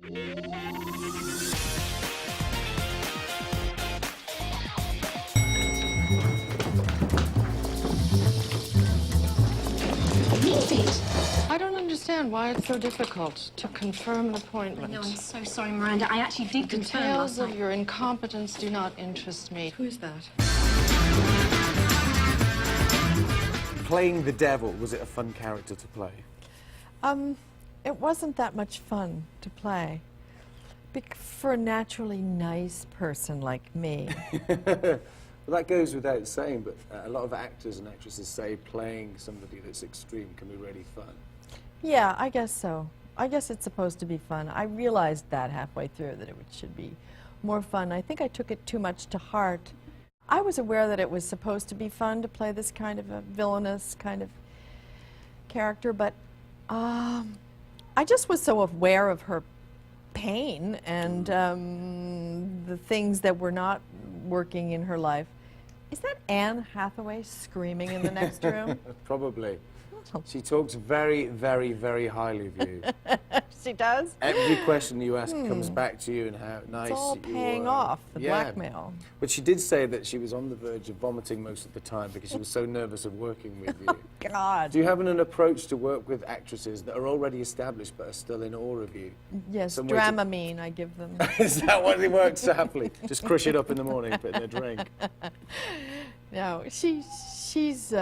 I don't understand why it's so difficult to confirm an appointment. No, I'm so sorry, Miranda. I actually did confirm last Details night. of your incompetence do not interest me. Who is that? Playing the devil, was it a fun character to play? It wasn't that much fun to play. For a naturally nice person like me. Well, that goes without saying, but a lot of actors and actresses say playing somebody that's extreme can be really fun. Yeah, I guess so. I guess it's supposed to be fun. I realized that halfway through, that it should be more fun. I think I took it too much to heart. I was aware that it was supposed to be fun to play this kind of a villainous kind of character, but I just was so aware of her pain and the things that were not working in her life. Is that Anne Hathaway screaming in the next room? Probably. She talks very, very, very highly of you. She does? Every question you ask comes back to you and how nice you are. It's all paying off, the blackmail. But she did say that she was on the verge of vomiting most of the time because she was so nervous of working with you. God. Do you have an approach to work with actresses that are already established but are still in awe of you? Yes, Some way to- Dramamine I give them. Is that what it works so happily? Just crush it up in the morning, put in a drink. No, she's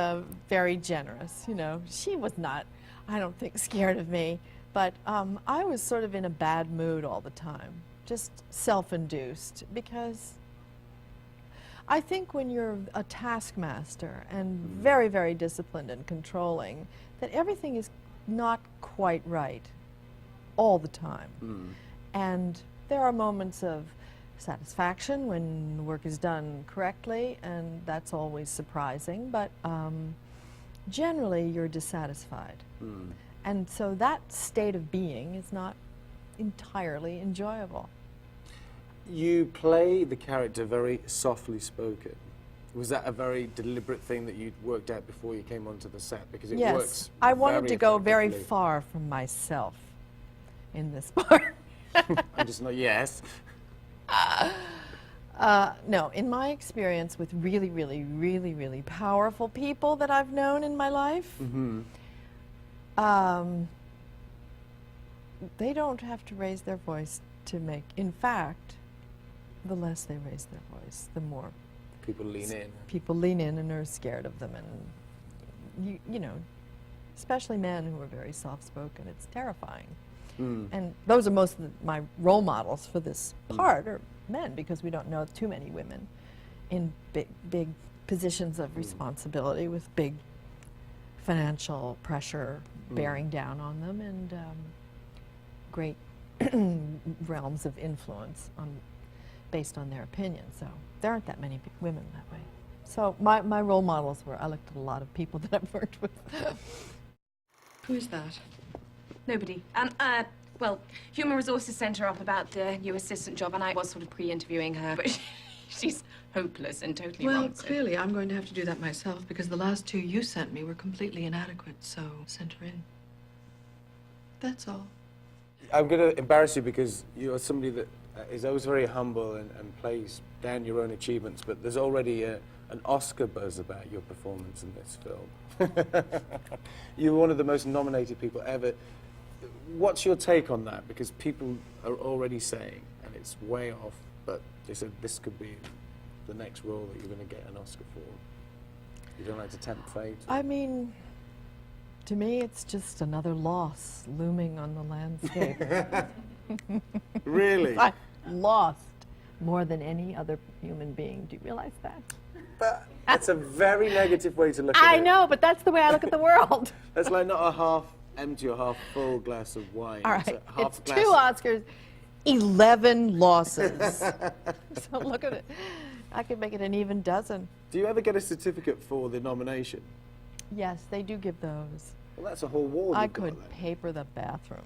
very generous, you know. She was not, I don't think, scared of me. But I was sort of in a bad mood all the time, just self-induced, because I think when you're a taskmaster and very, very disciplined and controlling, that everything is not quite right all the time. And there are moments of satisfaction when work is done correctly, and that's always surprising, but generally you're dissatisfied. And so that state of being is not entirely enjoyable. You play the character very softly spoken. Was that a very deliberate thing that you'd worked out before you came onto the set? Because it works. Yes, I wanted to go very effectively. far from myself in this part. I'm just not, yes. No, in my experience with really, really, really, really powerful people that I've known in my life, they don't have to raise their voice to make, in fact, the less they raise their voice, the more People lean in. people lean in and are scared of them, and you know, especially men who are very soft-spoken. It's terrifying. And those are most of my role models for this part are men, because we don't know too many women in big positions of responsibility with big financial pressure bearing down on them, and great realms of influence based on their opinion. So there aren't that many women that way. So my role models were, I looked at a lot of people that I've worked with. Who is that? Nobody. Well, Human Resources sent her up about the new assistant job, and I was sort of pre-interviewing her, but she's hopeless and totally Well, wrong. So. clearly I'm going to have to do that myself, because the last two you sent me were completely inadequate, so send her in. That's all. I'm going to embarrass you because you're somebody that is always very humble and plays down your own achievements, but there's already an Oscar buzz about your performance in this film. You're one of the most nominated people ever. What's your take on that? Because people are already saying, and it's way off, but they said this could be the next role that you're going to get an Oscar for. You don't like to tempt fate? I mean, to me, it's just another loss looming on the landscape. Really? I lost more than any other human being. Do you realize that? But that's a very negative way to look at it. I know, but that's the way I look at the world. That's like not a half empty or half full glass of wine. All It's right, a half it's glass. 2 Oscars, 11 losses. So look at it. I could make it an even dozen. Do you ever get a certificate for the nomination? Yes, they do give those. Well, that's a whole wall. I you've got could then. paper the bathroom.